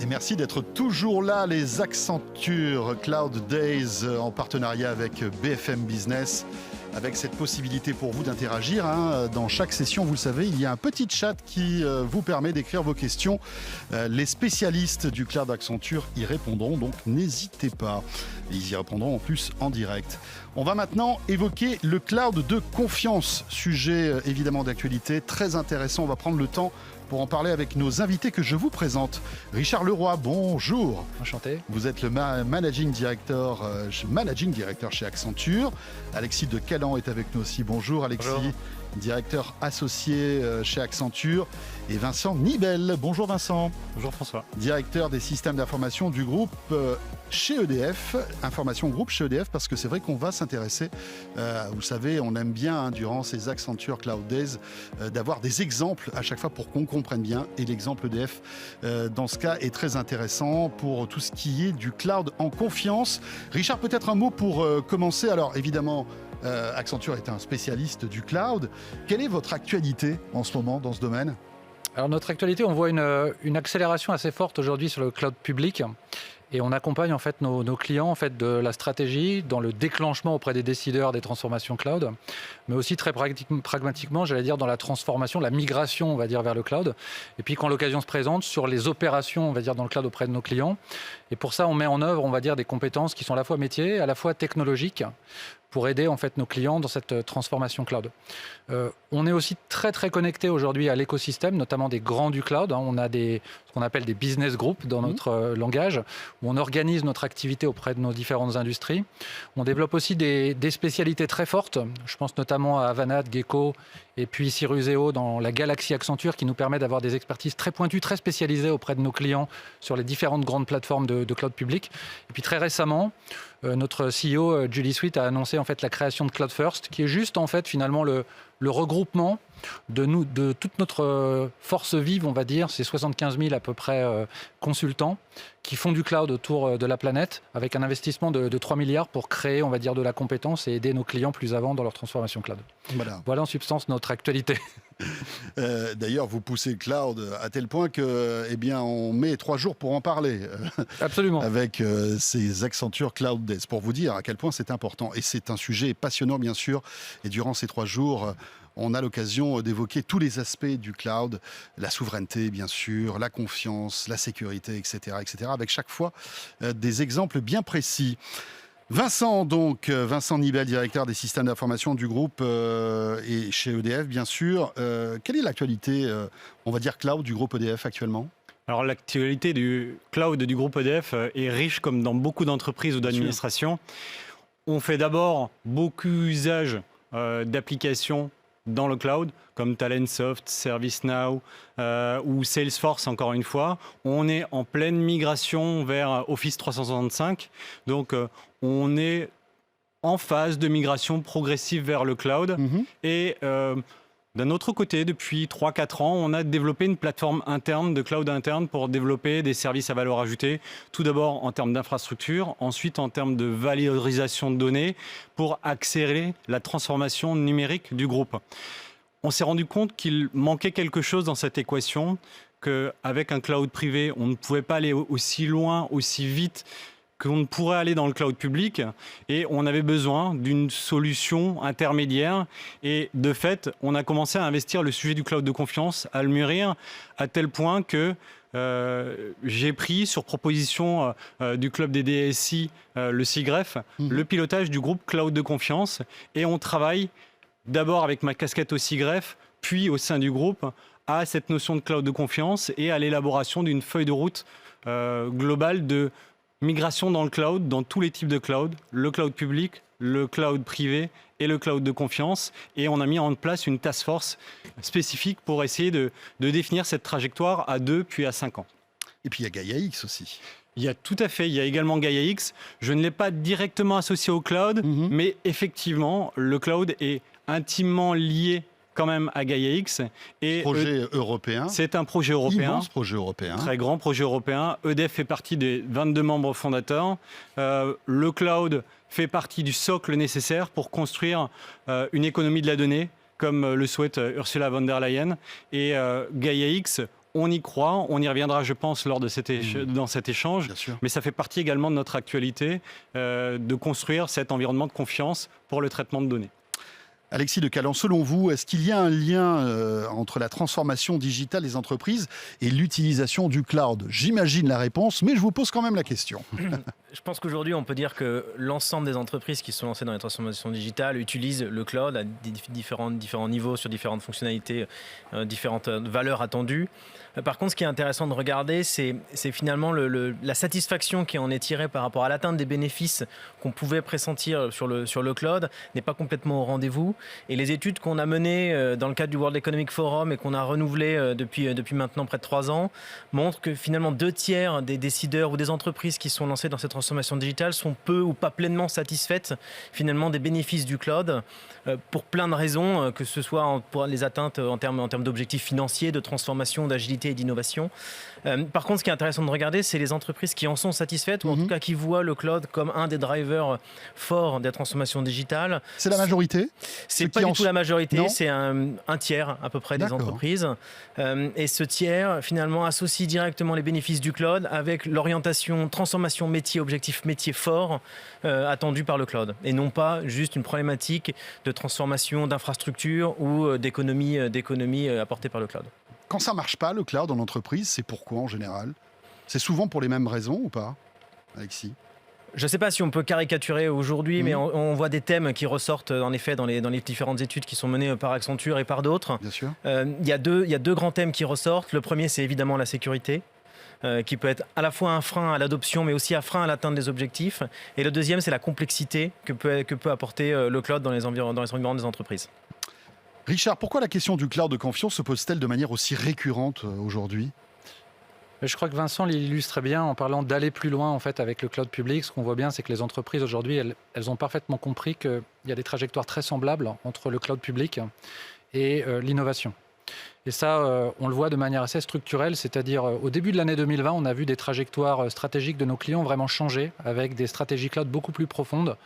Et merci d'être toujours là, les Accenture Cloud Days en partenariat avec BFM Business. Avec cette possibilité pour vous d'interagir. Dans chaque session, vous le savez, il y a un petit chat qui vous permet d'écrire vos questions. Les spécialistes du Cloud Accenture y répondront, donc n'hésitez pas. Ils y répondront en plus en direct. On va maintenant évoquer le cloud de confiance. Sujet évidemment d'actualité, très intéressant. On va prendre le temps pour en parler avec nos invités que je vous présente. Richard Leroy, bonjour. Enchanté. Vous êtes le Managing Director chez Accenture. Alexis de Calan est avec nous aussi. Bonjour Alexis. Bonjour. Directeur associé chez Accenture. Et Vincent Nibel. Bonjour Vincent. Bonjour François. Directeur des systèmes d'information du groupe chez EDF. Information groupe chez EDF, parce que c'est vrai qu'on va s'intéresser, vous savez, on aime bien durant ces Accenture Cloud Days d'avoir des exemples à chaque fois pour qu'on comprenne bien. Et l'exemple EDF dans ce cas est très intéressant pour tout ce qui est du cloud en confiance. Richard, peut-être un mot pour commencer. Alors évidemment, Accenture est un spécialiste du cloud. Quelle est votre actualité en ce moment dans ce domaine ? Alors notre actualité, on voit une accélération assez forte aujourd'hui sur le cloud public. Et on accompagne en fait nos clients en fait de la stratégie dans le déclenchement auprès des décideurs des transformations cloud, mais aussi très pragmatiquement, j'allais dire, dans la transformation, la migration, on va dire, vers le cloud. Et puis quand l'occasion se présente, sur les opérations, on va dire, dans le cloud auprès de nos clients. Et pour ça, on met en œuvre, on va dire, des compétences qui sont à la fois métiers, à la fois technologiques, pour aider en fait nos clients dans cette transformation cloud. On est aussi très très connecté aujourd'hui à l'écosystème, notamment des grands du cloud. On a ce qu'on appelle des business groups dans notre langage, où on organise notre activité auprès de nos différentes industries. On développe aussi des spécialités très fortes. Je pense notamment à Avanade, Gecko et puis Cirruseo dans la galaxie Accenture, qui nous permet d'avoir des expertises très pointues, très spécialisées auprès de nos clients sur les différentes grandes plateformes de cloud public. Et puis très récemment, notre CEO Julie Sweet a annoncé en fait la création de Cloud First, qui est juste en fait finalement le regroupement de toute notre force vive, on va dire, c'est 75 000 à peu près consultants qui font du cloud autour de la planète, avec un investissement de 3 milliards pour créer, on va dire, de la compétence et aider nos clients plus avant dans leur transformation cloud. Voilà en substance notre actualité. D'ailleurs, vous poussez le cloud à tel point que, on met 3 jours pour en parler. Absolument. Avec ces Accenture Cloud Days, pour vous dire à quel point c'est important. Et c'est un sujet passionnant, bien sûr. Et durant ces 3 jours, on a l'occasion d'évoquer tous les aspects du cloud, la souveraineté, bien sûr, la confiance, la sécurité, etc., avec chaque fois des exemples bien précis. Vincent Nibel, directeur des systèmes d'information du groupe et chez EDF, bien sûr. Quelle est l'actualité, on va dire, cloud du groupe EDF actuellement ? Alors l'actualité du cloud du groupe EDF est riche comme dans beaucoup d'entreprises ou d'administrations. On fait d'abord beaucoup usage d'applications dans le cloud, comme Talentsoft, ServiceNow ou Salesforce, encore une fois. On est en pleine migration vers Office 365. Donc, on est en phase de migration progressive vers le cloud. Et d'un autre côté, depuis 3-4 ans, on a développé une plateforme interne, de cloud interne, pour développer des services à valeur ajoutée. Tout d'abord en termes d'infrastructure, ensuite en termes de valorisation de données, pour accélérer la transformation numérique du groupe. On s'est rendu compte qu'il manquait quelque chose dans cette équation, qu'avec un cloud privé, on ne pouvait pas aller aussi loin, aussi vite qu'on ne pourrait aller dans le cloud public, et on avait besoin d'une solution intermédiaire. Et de fait, on a commencé à investir le sujet du cloud de confiance, à le mûrir, à tel point que j'ai pris, sur proposition du club des DSI, le SIGREF, le pilotage du groupe cloud de confiance. Et on travaille d'abord avec ma casquette au SIGREF, puis au sein du groupe, à cette notion de cloud de confiance et à l'élaboration d'une feuille de route globale de migration dans le cloud, dans tous les types de cloud, le cloud public, le cloud privé et le cloud de confiance. Et on a mis en place une task force spécifique pour essayer de définir cette trajectoire à 2 puis à 5 ans. Et puis il y a Gaia X aussi. Il y a tout à fait, il y a également Gaia X. Je ne l'ai pas directement associé au cloud, mais effectivement, le cloud est intimement lié quand même à Gaia X. Et projet européen. C'est un projet européen. Immense projet européen. Très grand projet européen. EDF fait partie des 22 membres fondateurs. Le cloud fait partie du socle nécessaire pour construire une économie de la donnée, comme le souhaite Ursula von der Leyen. Et Gaia X, On y croit, on y reviendra, je pense, lors de dans cet échange. Mais ça fait partie également de notre actualité de construire cet environnement de confiance pour le traitement de données. Alexis de Calan, selon vous, est-ce qu'il y a un lien entre la transformation digitale des entreprises et l'utilisation du cloud? J'imagine la réponse, mais je vous pose quand même la question. Je pense qu'aujourd'hui, on peut dire que l'ensemble des entreprises qui sont lancées dans les transformations digitales utilisent le cloud à différents niveaux, sur différentes fonctionnalités, différentes valeurs attendues. Par contre, ce qui est intéressant de regarder, c'est finalement la satisfaction qui en est tirée par rapport à l'atteinte des bénéfices qu'on pouvait pressentir sur le cloud n'est pas complètement au rendez-vous. Et les études qu'on a menées dans le cadre du World Economic Forum et qu'on a renouvelées depuis maintenant près de 3 ans montrent que finalement 2/3 des décideurs ou des entreprises qui sont lancées dans cette transformation digitale sont peu ou pas pleinement satisfaites finalement des bénéfices du cloud pour plein de raisons, que ce soit pour les atteintes en termes d'objectifs financiers, de transformation, d'agilité et d'innovation. Par contre, ce qui est intéressant de regarder, c'est les entreprises qui en sont satisfaites ou en tout cas qui voient le cloud comme un des drivers forts des transformations digitales. C'est la majorité? C'est pas du tout la majorité, c'est un tiers à peu près des entreprises. Et ce tiers, finalement, associe directement les bénéfices du cloud avec l'orientation transformation métier, objectif métier fort attendu par le cloud. Et non pas juste une problématique de transformation d'infrastructure ou d'économie apportée par le cloud. Quand ça ne marche pas, le cloud en entreprise, c'est pourquoi en général? C'est souvent pour les mêmes raisons ou pas, Alexis? Je ne sais pas si on peut caricaturer aujourd'hui, mais on voit des thèmes qui ressortent en effet dans les différentes études qui sont menées par Accenture et par d'autres. Bien sûr. Il y a deux grands thèmes qui ressortent. Le premier, c'est évidemment la sécurité, qui peut être à la fois un frein à l'adoption, mais aussi un frein à l'atteinte des objectifs. Et le deuxième, c'est la complexité que peut apporter le cloud dans les environnements des entreprises. Richard, pourquoi la question du cloud de confiance se pose-t-elle de manière aussi récurrente aujourd'hui? Je crois que Vincent l'illustre très bien en parlant d'aller plus loin en fait avec le cloud public. Ce qu'on voit bien, c'est que les entreprises aujourd'hui, elles ont parfaitement compris qu'il y a des trajectoires très semblables entre le cloud public et l'innovation. Et ça, on le voit de manière assez structurelle, c'est-à-dire au début de l'année 2020, on a vu des trajectoires stratégiques de nos clients vraiment changer, avec des stratégies cloud beaucoup plus profondes.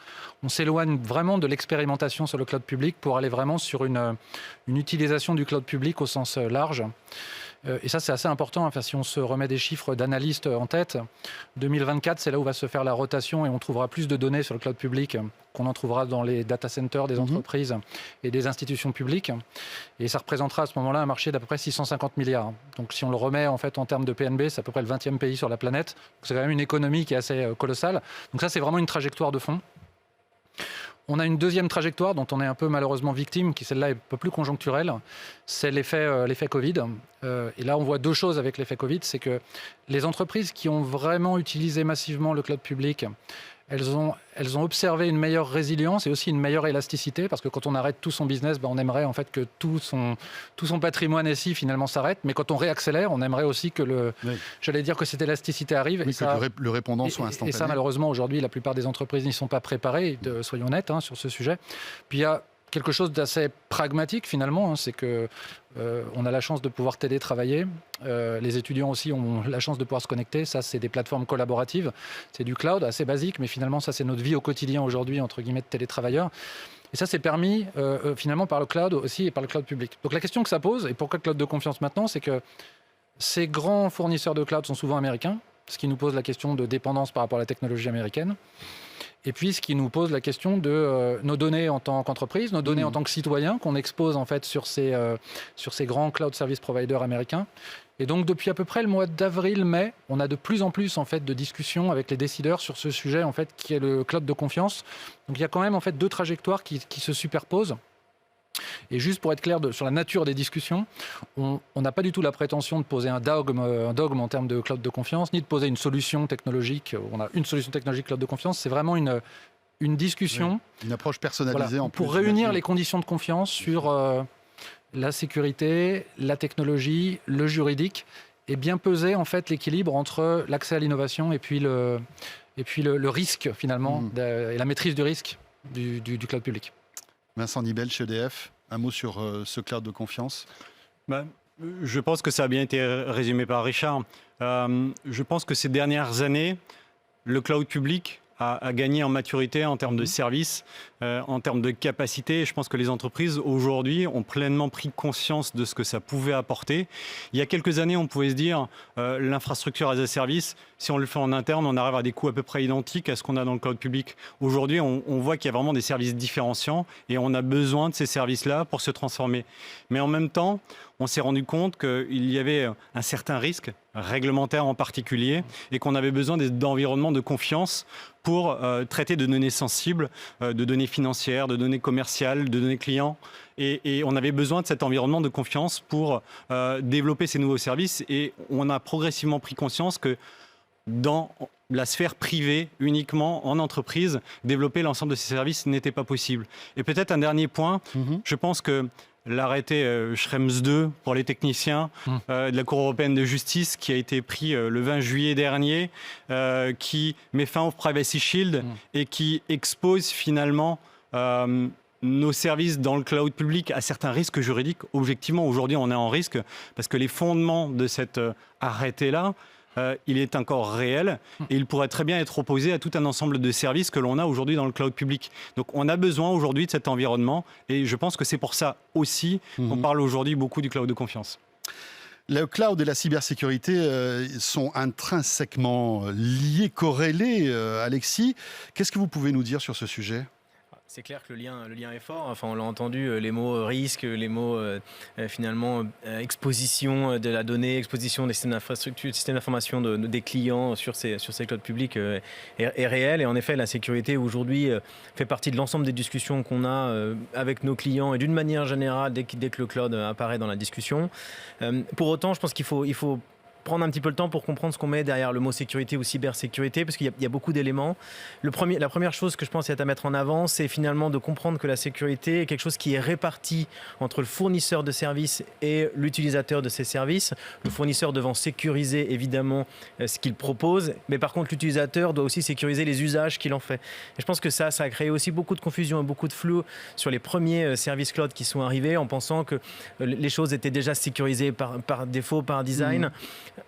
On s'éloigne vraiment de l'expérimentation sur le cloud public pour aller vraiment sur une utilisation du cloud public au sens large. Et ça, c'est assez important. Enfin, si on se remet des chiffres d'analystes en tête, 2024, c'est là où va se faire la rotation et on trouvera plus de données sur le cloud public qu'on en trouvera dans les data centers des entreprises et des institutions publiques. Et ça représentera à ce moment-là un marché d'à peu près 650 milliards. Donc si on le remet en fait en termes de PNB, c'est à peu près le 20e pays sur la planète. C'est quand même une économie qui est assez colossale. Donc ça, c'est vraiment une trajectoire de fond. On a une deuxième trajectoire dont on est un peu malheureusement victime, qui celle-là est un peu plus conjoncturelle, c'est l'effet Covid. Et là, on voit deux choses avec l'effet Covid, c'est que les entreprises qui ont vraiment utilisé massivement le cloud public, elles ont observé une meilleure résilience et aussi une meilleure élasticité, parce que quand on arrête tout son business, on aimerait en fait que tout son patrimoine SI finalement s'arrête, mais quand on réaccélère, on aimerait aussi que j'allais dire que cette élasticité arrive. Oui, et ça, que le répondant soit instantané. Et ça, malheureusement, aujourd'hui, la plupart des entreprises n'y sont pas préparées, soyons honnêtes sur ce sujet. Puis il y a quelque chose d'assez pragmatique finalement, c'est que on a la chance de pouvoir télétravailler. Les étudiants aussi ont la chance de pouvoir se connecter. Ça, c'est des plateformes collaboratives. C'est du cloud assez basique, mais finalement, ça, c'est notre vie au quotidien aujourd'hui, entre guillemets, de télétravailleurs. Et ça, c'est permis finalement par le cloud aussi et par le cloud public. Donc la question que ça pose, et pourquoi le cloud de confiance maintenant, c'est que ces grands fournisseurs de cloud sont souvent américains, ce qui nous pose la question de dépendance par rapport à la technologie américaine. Et puis, ce qui nous pose la question de nos données en tant qu'entreprise, nos données en tant que citoyens qu'on expose en fait sur ces grands cloud service providers américains. Et donc, depuis à peu près le mois d'avril-mai, on a de plus en plus en fait de discussions avec les décideurs sur ce sujet en fait qui est le cloud de confiance. Donc, il y a quand même en fait deux trajectoires qui se superposent. Et juste pour être clair sur la nature des discussions, on n'a pas du tout la prétention de poser un dogme en termes de cloud de confiance, ni de poser une solution technologique. On a une solution technologique cloud de confiance. C'est vraiment une discussion. Oui, une approche personnalisée en plus. Pour réunir les conditions de confiance sur la sécurité, la technologie, le juridique, et bien peser en fait l'équilibre entre l'accès à l'innovation et puis le risque finalement, et la maîtrise du risque du cloud public. Vincent Nibel chez EDF, un mot sur ce cloud de confiance? Je pense que ça a bien été résumé par Richard. Je pense que ces dernières années, le cloud public à gagner en maturité en termes de services, en termes de capacité. Et je pense que les entreprises aujourd'hui ont pleinement pris conscience de ce que ça pouvait apporter. Il y a quelques années, on pouvait se dire l'infrastructure as a service, si on le fait en interne, on arrive à des coûts à peu près identiques à ce qu'on a dans le cloud public. Aujourd'hui, on voit qu'il y a vraiment des services différenciants et on a besoin de ces services-là pour se transformer. Mais en même temps, on s'est rendu compte qu'il y avait un certain risque, réglementaire en particulier, et qu'on avait besoin d'environnements de confiance pour traiter de données sensibles, de données financières, de données commerciales, de données clients. Et on avait besoin de cet environnement de confiance pour développer ces nouveaux services. Et on a progressivement pris conscience que dans la sphère privée, uniquement en entreprise, développer l'ensemble de ces services n'était pas possible. Et peut-être un dernier point, je pense que l'arrêté Schrems 2 pour les techniciens de la Cour européenne de justice qui a été pris le 20 juillet dernier, qui met fin au Privacy Shield et qui expose finalement nos services dans le cloud public à certains risques juridiques. Objectivement, aujourd'hui, on est en risque parce que les fondements de cet arrêté-là, il est encore réel et il pourrait très bien être opposé à tout un ensemble de services que l'on a aujourd'hui dans le cloud public. Donc on a besoin aujourd'hui de cet environnement et je pense que c'est pour ça aussi qu'on parle aujourd'hui beaucoup du cloud de confiance. Le cloud et la cybersécurité sont intrinsèquement liés, corrélés. Alexis, qu'est-ce que vous pouvez nous dire sur ce sujet ? C'est clair que le lien est fort. Enfin, on l'a entendu, les mots risque, les mots finalement exposition de la donnée, exposition des systèmes d'infrastructure, des systèmes d'information des clients sur ces clouds publics est réel. Et en effet, la sécurité aujourd'hui fait partie de l'ensemble des discussions qu'on a avec nos clients et d'une manière générale dès que le cloud apparaît dans la discussion. Pour autant, je pense qu'il faut prendre un petit peu le temps pour comprendre ce qu'on met derrière le mot sécurité ou cybersécurité, parce qu'il y a beaucoup d'éléments. La première chose que je pense est à mettre en avant, c'est finalement de comprendre que la sécurité est quelque chose qui est réparti entre le fournisseur de services et l'utilisateur de ces services. Le fournisseur devant sécuriser évidemment ce qu'il propose, mais par contre l'utilisateur doit aussi sécuriser les usages qu'il en fait. Et je pense que ça a créé aussi beaucoup de confusion et beaucoup de flou sur les premiers services cloud qui sont arrivés en pensant que les choses étaient déjà sécurisées par défaut, par design.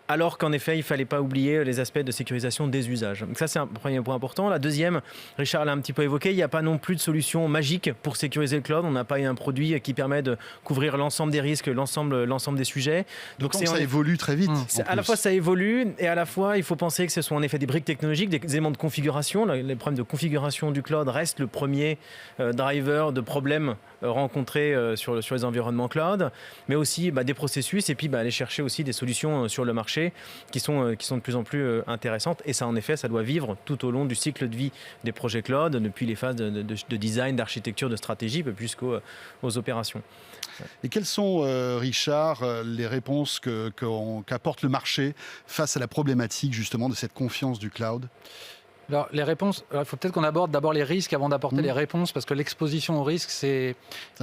Alors qu'en effet, il ne fallait pas oublier les aspects de sécurisation des usages. Donc ça, c'est un premier point important. La deuxième, Richard l'a un petit peu évoqué, il n'y a pas non plus de solution magique pour sécuriser le cloud. On n'a pas un produit qui permet de couvrir l'ensemble des risques, l'ensemble des sujets. Donc ça évolue très vite. À la fois, ça évolue et à la fois, il faut penser que ce sont en effet des briques technologiques, des éléments de configuration. Les problèmes de configuration du cloud restent le premier driver de problèmes rencontrés sur les environnements cloud, mais aussi des processus et puis aller chercher aussi des solutions sur le marché qui sont de plus en plus intéressantes. Et ça, en effet, ça doit vivre tout au long du cycle de vie des projets cloud, depuis les phases de design, d'architecture, de stratégie, jusqu'aux opérations. Et quelles sont, Richard, les réponses qu'apporte le marché face à la problématique justement de cette confiance du cloud ? Alors, les réponses, il faut peut-être qu'on aborde d'abord les risques avant d'apporter les réponses, parce que l'exposition aux risques, je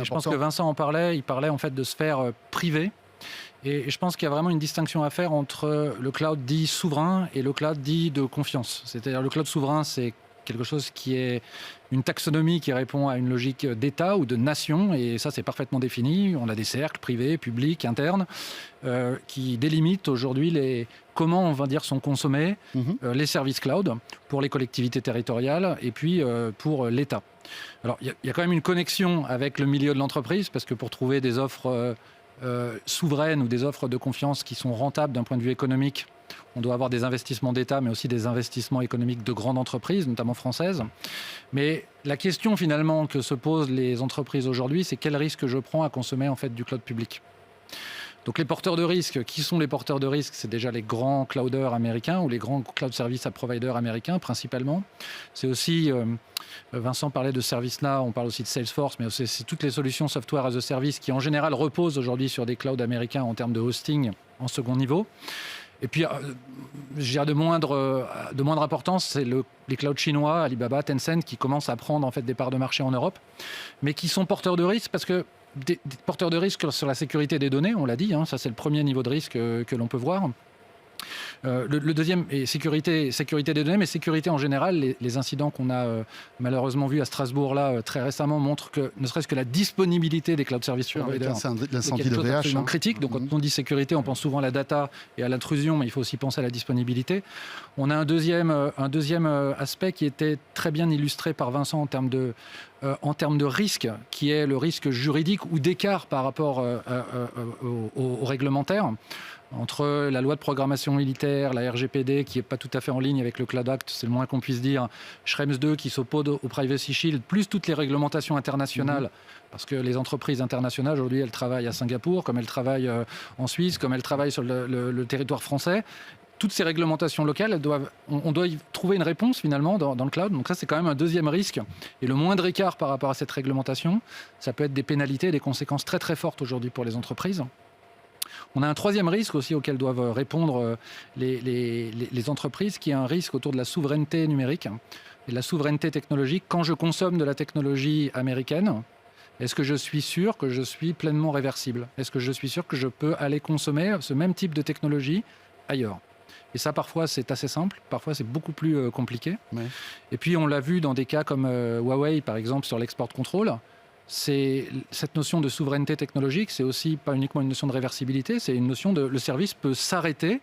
pense que Vincent en parlait, il parlait en fait de sphère privée. Et je pense qu'il y a vraiment une distinction à faire entre le cloud dit souverain et le cloud dit de confiance. C'est-à-dire le cloud souverain, c'est quelque chose qui est une taxonomie qui répond à une logique d'État ou de nation, et ça c'est parfaitement défini. On a des cercles privés, publics, internes, qui délimitent aujourd'hui comment on va dire sont consommés les services cloud pour les collectivités territoriales et puis pour l'État. Alors il y a quand même une connexion avec le milieu de l'entreprise, parce que pour trouver des offres souveraines ou des offres de confiance qui sont rentables d'un point de vue économique, on doit avoir des investissements d'État, mais aussi des investissements économiques de grandes entreprises, notamment françaises. Mais la question finalement que se posent les entreprises aujourd'hui, c'est quel risque je prends à consommer en fait du cloud public. Donc les porteurs de risques, qui sont les porteurs de risques ? C'est déjà les grands clouders américains ou les grands cloud service providers américains principalement. C'est aussi, Vincent parlait de ServiceNow, on parle aussi de Salesforce, mais c'est toutes les solutions software as a service qui en général reposent aujourd'hui sur des clouds américains en termes de hosting en second niveau. Et puis, je dirais de moindre importance, c'est les clouds chinois, Alibaba, Tencent, qui commencent à prendre en fait des parts de marché en Europe, mais qui sont porteurs de risques parce que des porteurs de risques sur la sécurité des données, on l'a dit, ça c'est le premier niveau de risque que l'on peut voir. Le deuxième est sécurité des données, mais sécurité en général. Les incidents qu'on a malheureusement vus à Strasbourg là très récemment montrent que ne serait-ce que la disponibilité des cloud service providers Avec l'incendie est de VH. absolument critique. Donc quand on dit sécurité, on pense souvent à la data et à l'intrusion, mais il faut aussi penser à la disponibilité. On a un deuxième aspect qui était très bien illustré par Vincent en termes de risque, qui est le risque juridique ou d'écart par rapport au réglementaire. Entre la loi de programmation militaire, la RGPD qui n'est pas tout à fait en ligne avec le Cloud Act, c'est le moins qu'on puisse dire, Schrems 2 qui s'oppose au Privacy Shield, plus toutes les réglementations internationales, parce que les entreprises internationales, aujourd'hui, elles travaillent à Singapour, comme elles travaillent en Suisse, comme elles travaillent sur le territoire français. Toutes ces réglementations locales, on doit y trouver une réponse finalement dans le cloud. Donc ça, c'est quand même un deuxième risque. Et le moindre écart par rapport à cette réglementation, ça peut être des pénalités, des conséquences très très fortes aujourd'hui pour les entreprises. On a un troisième risque aussi auquel doivent répondre les entreprises, qui est un risque autour de la souveraineté numérique et de la souveraineté technologique. Quand je consomme de la technologie américaine, est-ce que je suis sûr que je suis pleinement réversible? Est-ce que je suis sûr que je peux aller consommer ce même type de technologie ailleurs? Et ça, parfois, c'est assez simple. Parfois, c'est beaucoup plus compliqué. Ouais. Et puis, on l'a vu dans des cas comme Huawei, par exemple, sur l'export control. Cette notion de souveraineté technologique, c'est aussi pas uniquement une notion de réversibilité, c'est une notion de le service peut s'arrêter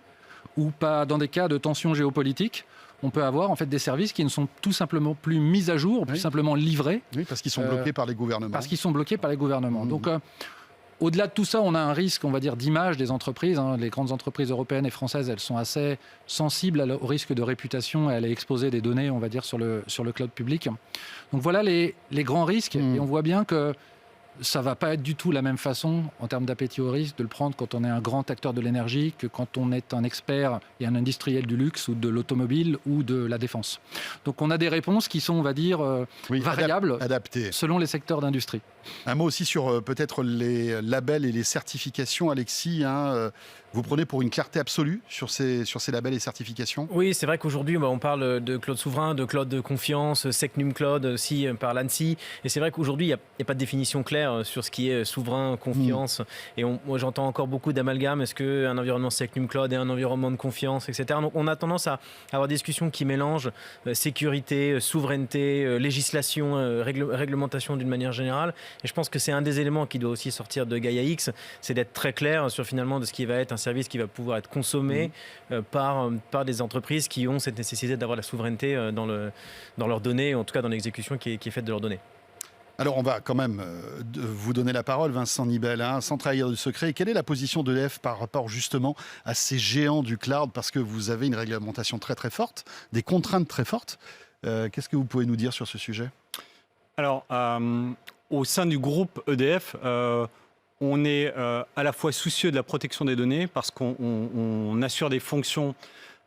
ou pas. Dans des cas de tension géopolitique, on peut avoir en fait des services qui ne sont tout simplement plus mis à jour, plus simplement livrés. Oui, parce qu'ils sont bloqués par les gouvernements. Parce qu'ils sont bloqués par les gouvernements. Donc, au-delà de tout ça, on a un risque, on va dire, d'image des entreprises. Les grandes entreprises européennes et françaises, elles sont assez sensibles au risque de réputation et à l'exposer des données, on va dire, sur le cloud public. Donc voilà les grands risques. Et on voit bien que ça ne va pas être du tout la même façon en termes d'appétit au risque de le prendre quand on est un grand acteur de l'énergie que quand on est un expert et un industriel du luxe ou de l'automobile ou de la défense. Donc on a des réponses qui sont, on va dire, variables, adaptées selon les secteurs d'industrie. Un mot aussi sur peut-être les labels et les certifications, Alexis. Vous prenez pour une clarté absolue sur ces labels et certifications? Oui, c'est vrai qu'aujourd'hui, on parle de cloud souverain, de cloud de confiance, Secnum Cloud aussi par l'ANSSI. Et c'est vrai qu'aujourd'hui, il n'y a pas de définition claire sur ce qui est souverain, confiance. Et moi, j'entends encore beaucoup d'amalgames. Est-ce qu'un environnement Secnum Cloud est un environnement de confiance, etc. Donc, on a tendance à avoir des discussions qui mélangent sécurité, souveraineté, législation, réglementation d'une manière générale. Et je pense que c'est un des éléments qui doit aussi sortir de Gaia X, c'est d'être très clair sur finalement de ce qui va être un service qui va pouvoir être consommé par des entreprises qui ont cette nécessité d'avoir la souveraineté dans leurs données, en tout cas dans l'exécution qui est faite de leurs données. Alors on va quand même vous donner la parole, Vincent Nibel, sans trahir de secret. Quelle est la position d'EDF par rapport justement à ces géants du cloud? Parce que vous avez une réglementation très très forte, des contraintes très fortes. Qu'est-ce que vous pouvez nous dire sur ce sujet? Alors, au sein du groupe EDF, on est à la fois soucieux de la protection des données parce qu'on assure des fonctions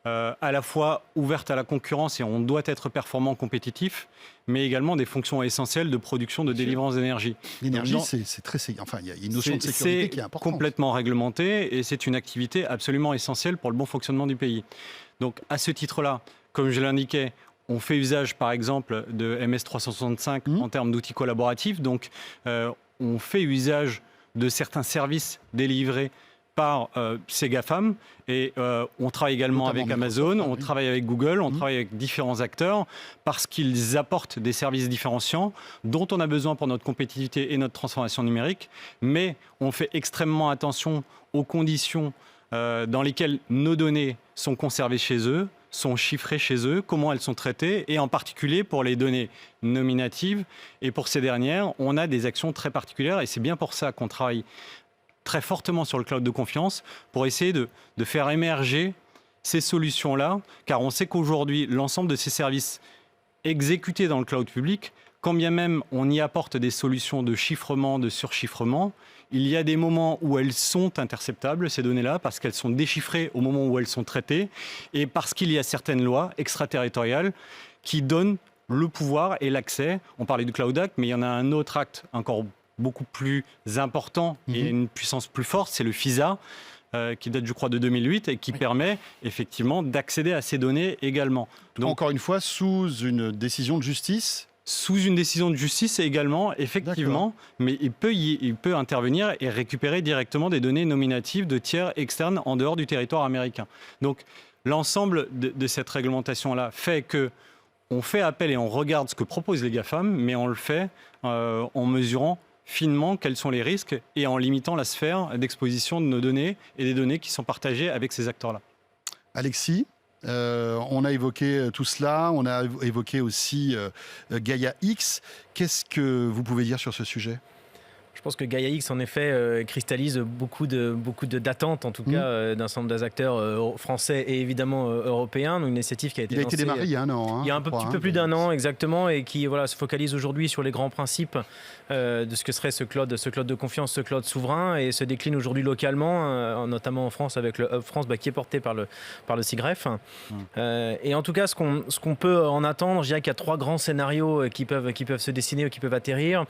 à la fois ouvertes à la concurrence et on doit être performant, compétitif, mais également des fonctions essentielles de production, de délivrance d'énergie. L'énergie, c'est très... Enfin, il y a une notion de sécurité qui est importante. C'est complètement réglementé et c'est une activité absolument essentielle pour le bon fonctionnement du pays. Donc, à ce titre-là, comme je l'indiquais, on fait usage, par exemple, de MS365 en termes d'outils collaboratifs. Donc, on fait usage de certains services délivrés par ces GAFAM. Et on travaille également avec Amazon, on travaille avec Google, on travaille avec différents acteurs parce qu'ils apportent des services différenciants dont on a besoin pour notre compétitivité et notre transformation numérique. Mais on fait extrêmement attention aux conditions dans lesquelles nos données sont conservées chez eux, sont chiffrées chez eux, comment elles sont traitées, et en particulier pour les données nominatives. Et pour ces dernières, on a des actions très particulières, et c'est bien pour ça qu'on travaille très fortement sur le cloud de confiance, pour essayer de faire émerger ces solutions-là, car on sait qu'aujourd'hui, l'ensemble de ces services exécutés dans le cloud public, quand bien même on y apporte des solutions de chiffrement, de surchiffrement, il y a des moments où elles sont interceptables, ces données-là, parce qu'elles sont déchiffrées au moment où elles sont traitées, et parce qu'il y a certaines lois extraterritoriales qui donnent le pouvoir et l'accès. On parlait du Cloud Act, mais il y en a un autre acte encore beaucoup plus important et une puissance plus forte, c'est le FISA, qui date, je crois, de 2008 et qui permet effectivement d'accéder à ces données également. Donc, encore une fois, sous une décision de justice sous une décision de justice également, effectivement, mais il peut intervenir et récupérer directement des données nominatives de tiers externes en dehors du territoire américain. Donc, l'ensemble de cette réglementation-là fait que on fait appel et on regarde ce que proposent les GAFAM, mais on le fait en mesurant finement quels sont les risques et en limitant la sphère d'exposition de nos données et des données qui sont partagées avec ces acteurs-là. Alexis, on a évoqué tout cela, on a évoqué aussi Gaia X. Qu'est-ce que vous pouvez dire sur ce sujet ? Je pense que Gaia X, en effet, cristallise beaucoup d'attentes, en tout cas, d'un certain nombre d'acteurs français et évidemment européens. Donc, une initiative qui a été lancée. Il a été démarré il y a un an. Il y a un petit peu plus d'un an, exactement, et qui se focalise aujourd'hui sur les grands principes de ce que serait ce cloud de confiance, ce cloud souverain, et se décline aujourd'hui localement, notamment en France avec le Hub France qui est porté par le SIGREF. Et en tout cas, ce qu'on peut en attendre, je dirais qu'il y a 3 grands scénarios qui peuvent se dessiner ou qui peuvent atterrir.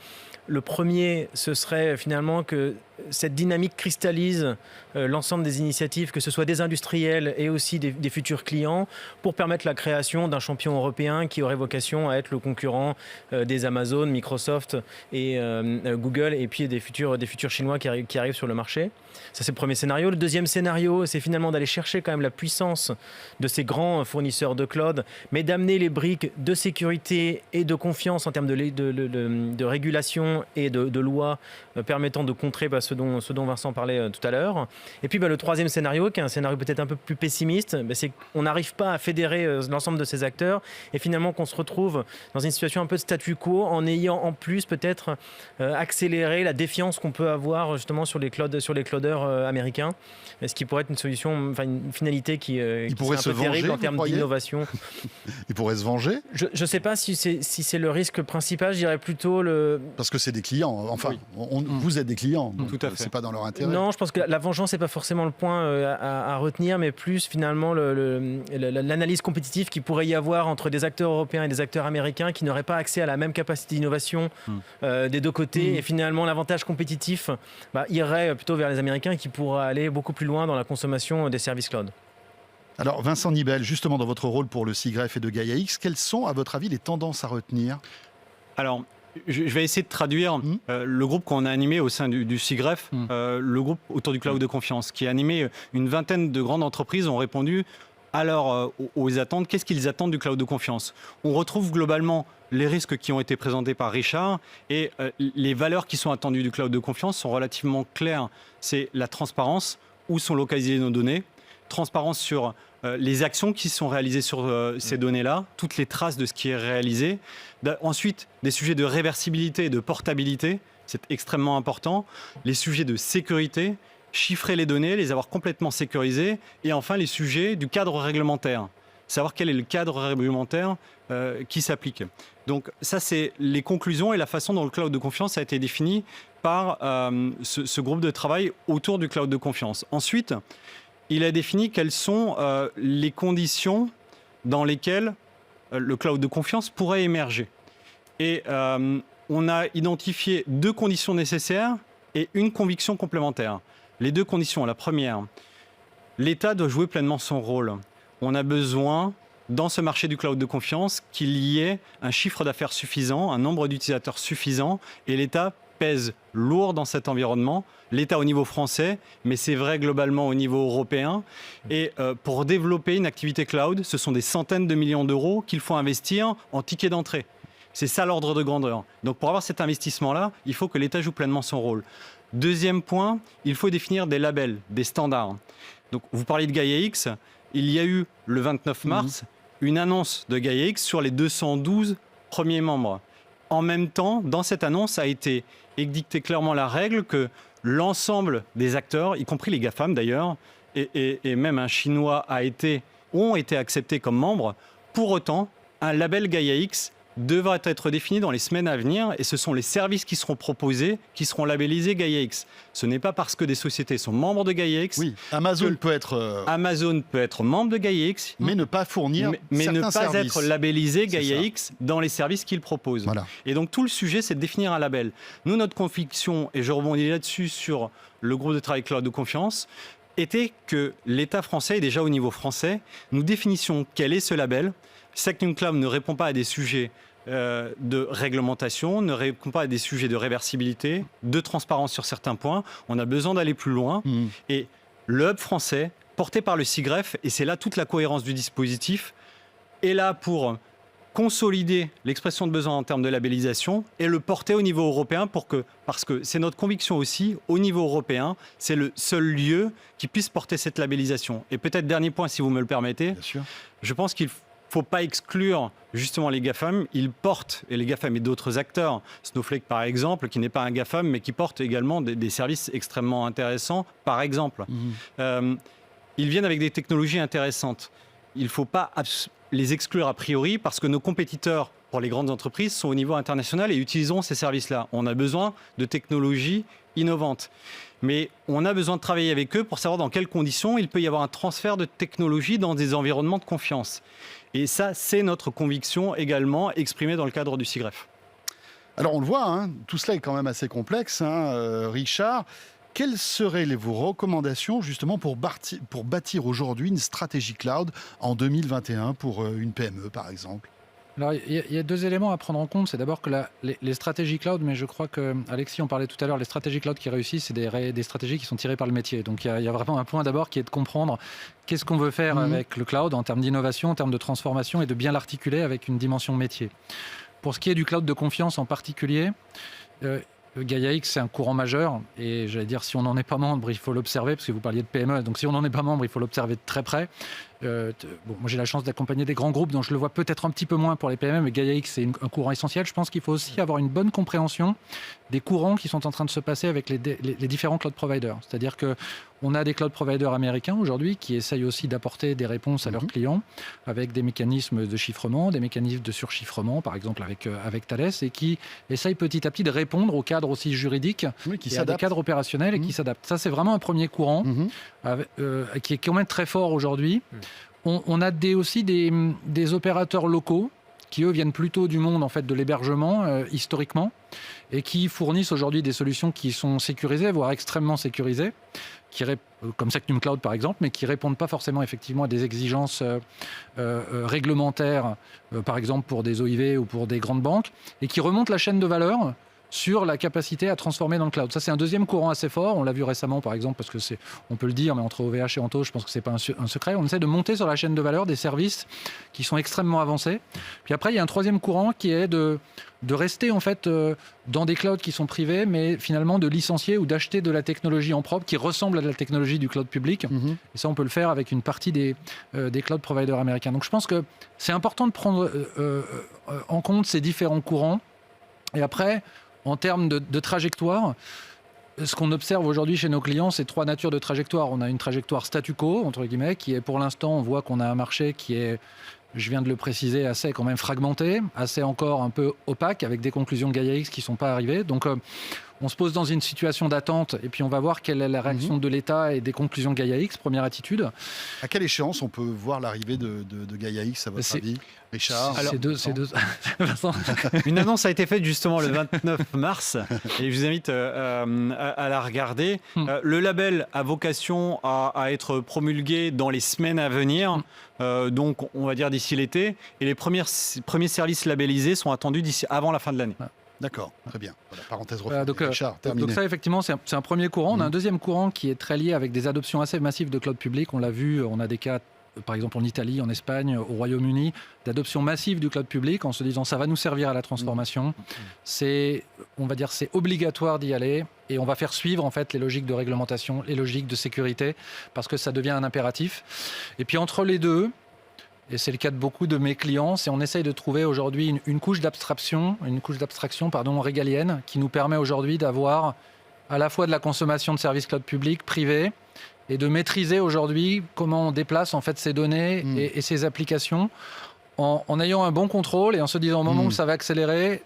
Le premier, ce serait finalement que cette dynamique cristallise l'ensemble des initiatives, que ce soit des industriels et aussi des futurs clients, pour permettre la création d'un champion européen qui aurait vocation à être le concurrent des Amazon, Microsoft et Google, et puis des futurs Chinois qui arrivent sur le marché. Ça, c'est le premier scénario. Le deuxième scénario, c'est finalement d'aller chercher quand même la puissance de ces grands fournisseurs de cloud, mais d'amener les briques de sécurité et de confiance en termes de régulation et de lois permettant de contrer ce dont Vincent parlait tout à l'heure. Et puis le troisième scénario, qui est un scénario peut-être un peu plus pessimiste, c'est qu'on n'arrive pas à fédérer l'ensemble de ces acteurs et finalement qu'on se retrouve dans une situation un peu de statu quo en ayant en plus peut-être accéléré la défiance qu'on peut avoir justement sur les clouders américains, ce qui pourrait être une solution, une finalité qui pourrait serait un peu terrible en termes d'innovation. Il pourrait se venger ? Je ne sais pas si c'est le risque principal, je dirais plutôt Parce que c'est des clients, vous êtes des clients, donc tout à fait. C'est pas dans leur intérêt. Non, je pense que la vengeance n'est pas forcément le point à retenir, mais plus finalement l'analyse compétitive qu'il pourrait y avoir entre des acteurs européens et des acteurs américains qui n'auraient pas accès à la même capacité d'innovation des deux côtés. Et finalement, l'avantage compétitif irait plutôt vers les Américains qui pourraient aller beaucoup plus loin dans la consommation des services cloud. Alors Vincent Nibel, justement dans votre rôle pour le SIGREF et de Gaia X, quelles sont à votre avis les tendances à retenir ? Alors, je vais essayer de traduire le groupe qu'on a animé au sein du SIGREF, le groupe autour du cloud de confiance, qui a animé une vingtaine de grandes entreprises, ont répondu alors aux attentes. Qu'est-ce qu'ils attendent du cloud de confiance ? On retrouve globalement les risques qui ont été présentés par Richard et les valeurs qui sont attendues du cloud de confiance sont relativement claires. C'est la transparence, où sont localisées nos données, transparence sur les actions qui sont réalisées sur ces données-là, toutes les traces de ce qui est réalisé. Ensuite, des sujets de réversibilité et de portabilité, c'est extrêmement important. Les sujets de sécurité, chiffrer les données, les avoir complètement sécurisées. Et enfin, les sujets du cadre réglementaire, savoir quel est le cadre réglementaire qui s'applique. Donc ça, c'est les conclusions et la façon dont le cloud de confiance a été défini par ce groupe de travail autour du cloud de confiance. Ensuite, il a défini quelles sont les conditions dans lesquelles le cloud de confiance pourrait émerger. Et on a identifié 2 conditions nécessaires et une conviction complémentaire. Les 2 conditions, la première, l'État doit jouer pleinement son rôle. On a besoin, dans ce marché du cloud de confiance, qu'il y ait un chiffre d'affaires suffisant, un nombre d'utilisateurs suffisant, et l'État pèse lourd dans cet environnement, l'État au niveau français, mais c'est vrai globalement au niveau européen. Et pour développer une activité cloud, ce sont des centaines de millions d'euros qu'il faut investir en tickets d'entrée. C'est ça l'ordre de grandeur. Donc pour avoir cet investissement-là, il faut que l'État joue pleinement son rôle. Deuxième point, il faut définir des labels, des standards. Donc vous parlez de Gaia X, il y a eu le 29 mars une annonce de Gaia X sur les 212 premiers membres. En même temps, dans cette annonce a été édictée clairement la règle que l'ensemble des acteurs, y compris les GAFAM d'ailleurs, et même un Chinois ont été acceptés comme membres. Pour autant, un label Gaia X devra être défini dans les semaines à venir et ce sont les services qui seront proposés qui seront labellisés Gaia X. Ce n'est pas parce que des sociétés sont membres de Gaia X. Oui, Amazon peut être membre de Gaia X, mais ne pas fournir mais ne pas services. être labellisé Gaia X dans les services qu'il propose. Voilà. Et donc tout le sujet, c'est de définir un label. Nous, notre conviction, et je rebondis là-dessus sur le groupe de travail Cloud de Confiance, était que l'État français, et déjà au niveau français, nous définissions quel est ce label. SecNumCloud ne répond pas à des sujets de réglementation, ne répond pas à des sujets de réversibilité, de transparence sur certains points. On a besoin d'aller plus loin. Et le hub français, porté par le SIGREF, et c'est là toute la cohérence du dispositif, est là pour consolider l'expression de besoin en termes de labellisation et le porter au niveau européen parce que c'est notre conviction aussi, au niveau européen, c'est le seul lieu qui puisse porter cette labellisation. Et peut-être dernier point, si vous me le permettez, Bien sûr. je pense qu'il ne faut pas exclure justement les GAFAM. Ils portent, et les GAFAM et d'autres acteurs, Snowflake par exemple, qui n'est pas un GAFAM, mais qui porte également des services extrêmement intéressants, par exemple. Ils viennent avec des technologies intéressantes. Il ne faut pas les exclure a priori parce que nos compétiteurs pour les grandes entreprises sont au niveau international et utiliseront ces services-là. On a besoin de technologies innovantes. Mais on a besoin de travailler avec eux pour savoir dans quelles conditions il peut y avoir un transfert de technologie dans des environnements de confiance. Et ça, c'est notre conviction également exprimée dans le cadre du SIGREF. Alors on le voit, hein, tout cela est quand même assez complexe, Richard. Quelles seraient vos recommandations justement pour bâtir aujourd'hui une stratégie cloud en 2021 pour une PME par exemple? Alors, il y a deux éléments à prendre en compte. C'est d'abord que les stratégies cloud, mais je crois que Alexis en parlait tout à l'heure, les stratégies cloud qui réussissent, c'est des stratégies qui sont tirées par le métier. Donc il y a vraiment un point d'abord qui est de comprendre qu'est-ce qu'on veut faire avec le cloud en termes d'innovation, en termes de transformation et de bien l'articuler avec une dimension métier. Pour ce qui est du cloud de confiance en particulier, Gaia-X, c'est un courant majeur et j'allais dire, si on n'en est pas membre, il faut l'observer parce que vous parliez de PME, donc si on n'en est pas membre, il faut l'observer de très près. Moi j'ai la chance d'accompagner des grands groupes, donc je le vois peut-être un petit peu moins pour les PME, mais Gaia-X, c'est un courant essentiel. Je pense qu'il faut aussi avoir une bonne compréhension des courants qui sont en train de se passer avec les différents cloud providers. C'est-à-dire qu'on a des cloud providers américains aujourd'hui qui essayent aussi d'apporter des réponses à leurs clients avec des mécanismes de chiffrement, des mécanismes de surchiffrement, par exemple avec Thales, et qui essayent petit à petit de répondre aux cadres aussi juridiques et à des cadres opérationnels et qui s'adaptent. Ça, c'est vraiment un premier courant qui est quand même très fort aujourd'hui. On a aussi des opérateurs locaux qui, eux, viennent plutôt du monde en fait, de l'hébergement, historiquement, et qui fournissent aujourd'hui des solutions qui sont sécurisées, voire extrêmement sécurisées, comme Secnum Cloud par exemple, mais qui ne répondent pas forcément effectivement à des exigences réglementaires, par exemple pour des OIV ou pour des grandes banques, et qui remontent la chaîne de valeur sur la capacité à transformer dans le cloud. Ça, c'est un deuxième courant assez fort. On l'a vu récemment, par exemple, parce que on peut le dire, mais entre OVH et Anto, je pense que c'est pas un secret. On essaie de monter sur la chaîne de valeur des services qui sont extrêmement avancés. Puis après, il y a un troisième courant qui est de rester en fait dans des clouds qui sont privés, mais finalement de licencier ou d'acheter de la technologie en propre qui ressemble à la technologie du cloud public. Et ça, on peut le faire avec une partie des cloud providers américains. Donc, je pense que c'est important de prendre en compte ces différents courants. Et après, en termes de trajectoire, ce qu'on observe aujourd'hui chez nos clients, c'est trois natures de trajectoire. On a une trajectoire statu quo, entre guillemets, qui est pour l'instant, on voit qu'on a un marché qui est, je viens de le préciser, assez quand même fragmenté, assez encore un peu opaque, avec des conclusions de Gaia-X qui ne sont pas arrivées. Donc, on se pose dans une situation d'attente et puis on va voir quelle est la réaction de l'État et des conclusions de Gaia-X, première attitude. À quelle échance on peut voir l'arrivée de Gaia-X à votre avis, Richard? C'est deux. Une annonce a été faite justement le 29 mars et je vous invite à la regarder. Le label a vocation à être promulgué dans les semaines à venir, donc on va dire d'ici l'été, et les premiers services labellisés sont attendus avant la fin de l'année. D'accord, très bien. Voilà, parenthèse refermée. Richard, terminé. Donc ça, effectivement, c'est un premier courant. On a un deuxième courant qui est très lié avec des adoptions assez massives de cloud public. On l'a vu, on a des cas, par exemple en Italie, en Espagne, au Royaume-Uni, d'adoption massive du cloud public en se disant ça va nous servir à la transformation. On va dire, c'est obligatoire d'y aller et on va faire suivre en fait les logiques de réglementation, les logiques de sécurité, parce que ça devient un impératif. Et puis entre les deux, et c'est le cas de beaucoup de mes clients, c'est on essaye de trouver aujourd'hui une couche d'abstraction régalienne qui nous permet aujourd'hui d'avoir à la fois de la consommation de services cloud publics, privés, et de maîtriser aujourd'hui comment on déplace en fait ces données et ces applications en ayant un bon contrôle et en se disant au moment où ça va accélérer,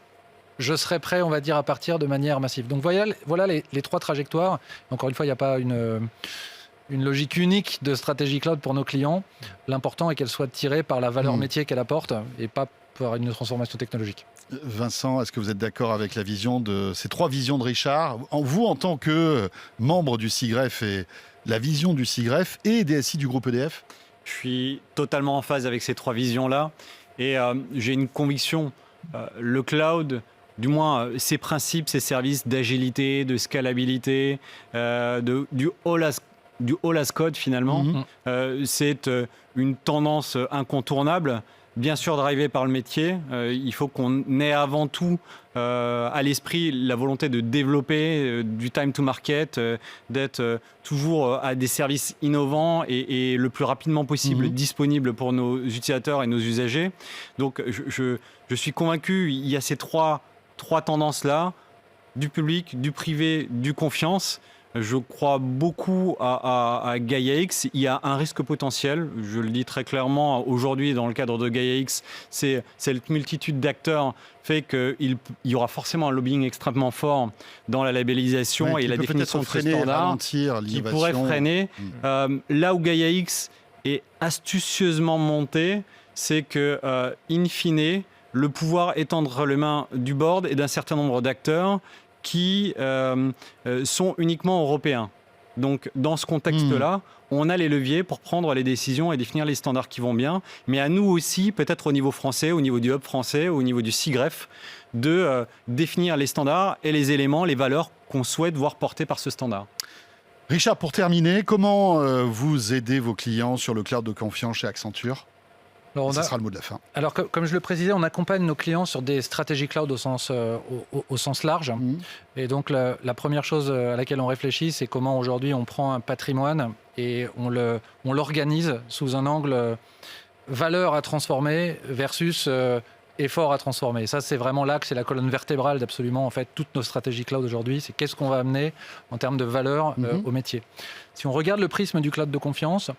je serai prêt, on va dire, à partir de manière massive. Donc voilà les trois trajectoires. Encore une fois, il n'y a pas une logique unique de stratégie cloud pour nos clients. L'important est qu'elle soit tirée par la valeur métier qu'elle apporte et pas par une transformation technologique. Vincent, est-ce que vous êtes d'accord avec la vision ces trois visions de Richard? Vous, en tant que membre du SIGREF et la vision du SIGREF et DSI du groupe EDF? Je suis totalement en phase avec ces trois visions-là et j'ai une conviction le cloud, du moins ses principes, ses services d'agilité, de scalabilité, du all as code finalement, c'est une tendance incontournable. Bien sûr drivé par le métier, il faut qu'on ait avant tout à l'esprit la volonté de développer du time to market, d'être toujours à des services innovants et le plus rapidement possible disponibles pour nos utilisateurs et nos usagers. Donc je suis convaincu, il y a ces trois tendances-là, du public, du privé, du confiance. Je crois beaucoup à Gaia-X. Il y a un risque potentiel, je le dis très clairement aujourd'hui dans le cadre de Gaia-X, c'est cette multitude d'acteurs fait qu'il y aura forcément un lobbying extrêmement fort dans la labellisation et la définition de ce standard qui pourrait freiner. Là où Gaia-X est astucieusement monté, c'est que, in fine, le pouvoir est entre les mains du board et d'un certain nombre d'acteurs qui sont uniquement européens. Donc, dans ce contexte-là, on a les leviers pour prendre les décisions et définir les standards qui vont bien. Mais à nous aussi, peut-être au niveau français, au niveau du hub français, au niveau du SIGREF, de définir les standards et les éléments, les valeurs qu'on souhaite voir portées par ce standard. Richard, pour terminer, comment vous aidez vos clients sur le cloud de confiance chez Accenture ? Ça sera le mot de la fin. Alors, comme je le précisais, on accompagne nos clients sur des stratégies cloud au sens large. Et donc, la première chose à laquelle on réfléchit, c'est comment aujourd'hui on prend un patrimoine et on l'organise sous un angle valeur à transformer versus effort à transformer. Ça, c'est vraiment l'axe, c'est la colonne vertébrale d'absolument en fait toutes nos stratégies cloud aujourd'hui. C'est qu'est-ce qu'on va amener en termes de valeur au métier. Si on regarde le prisme du cloud de confiance,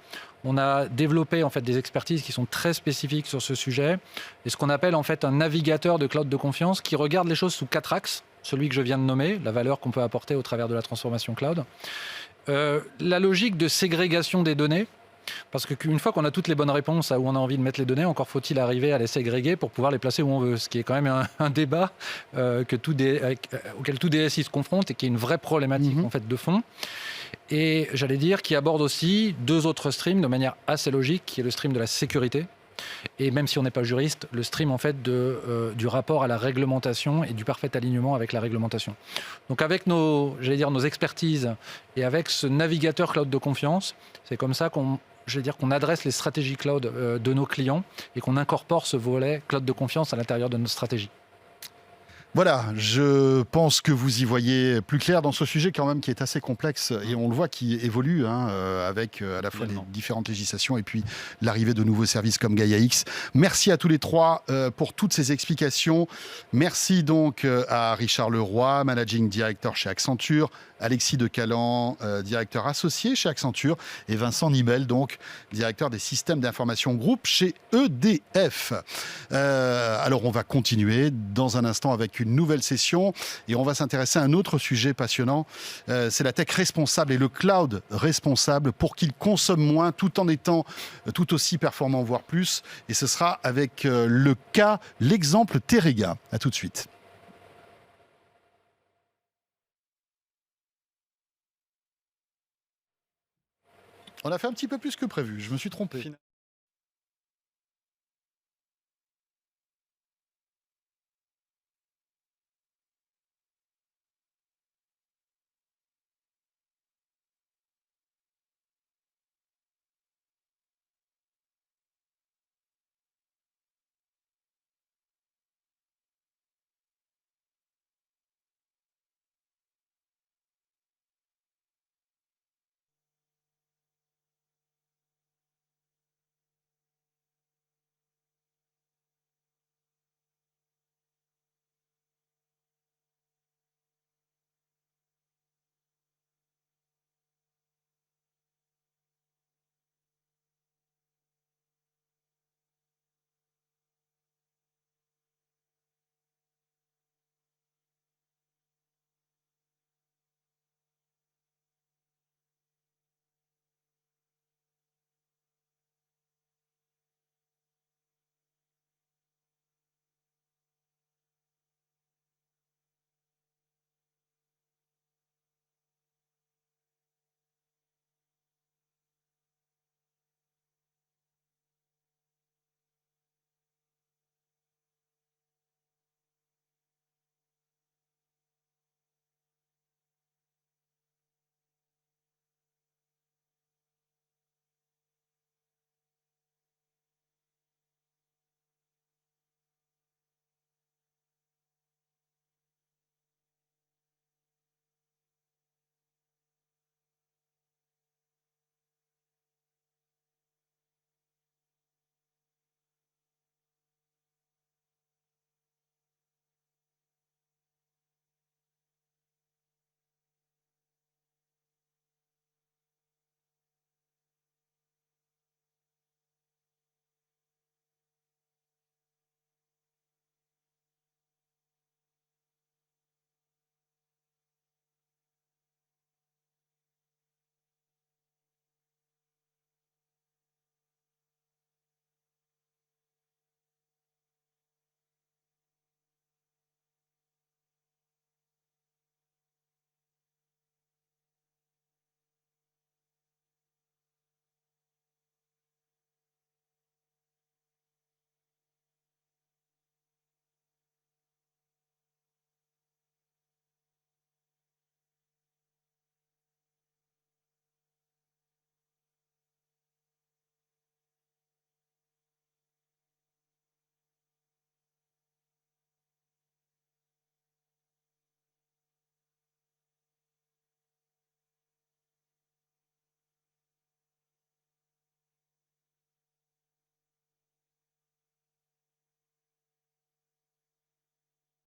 on a développé en fait des expertises qui sont très spécifiques sur ce sujet et ce qu'on appelle en fait un navigateur de cloud de confiance qui regarde les choses sous 4 axes. Celui que je viens de nommer, la valeur qu'on peut apporter au travers de la transformation cloud. La logique de ségrégation des données. Parce qu'une fois qu'on a toutes les bonnes réponses à où on a envie de mettre les données, encore faut-il arriver à les ségréguer pour pouvoir les placer où on veut. Ce qui est quand même un débat auquel tout DSI se confronte et qui est une vraie problématique en fait, de fond. Et j'allais dire qui aborde aussi 2 autres streams de manière assez logique, qui est le stream de la sécurité. Et même si on n'est pas juriste, le stream en fait du rapport à la réglementation et du parfait alignement avec la réglementation. Donc avec nos expertises et avec ce navigateur cloud de confiance, c'est comme ça qu'on adresse les stratégies cloud de nos clients et qu'on incorpore ce volet cloud de confiance à l'intérieur de notre stratégie. Voilà, je pense que vous y voyez plus clair dans ce sujet quand même qui est assez complexe et on le voit qui évolue avec à la fois les différentes législations et puis l'arrivée de nouveaux services comme Gaia-X. Merci à tous les 3 pour toutes ces explications. Merci donc à Richard Leroy, Managing Director chez Accenture, Alexis Decalan, directeur associé chez Accenture et Vincent Nibel, donc directeur des systèmes d'information groupe chez EDF. Alors on va continuer dans un instant avec une nouvelle session et on va s'intéresser à un autre sujet passionnant, c'est la tech responsable et le cloud responsable pour qu'il consomme moins tout en étant tout aussi performant, voire plus. Et ce sera avec l'exemple Terega. À tout de suite. On a fait un petit peu plus que prévu, je me suis trompé.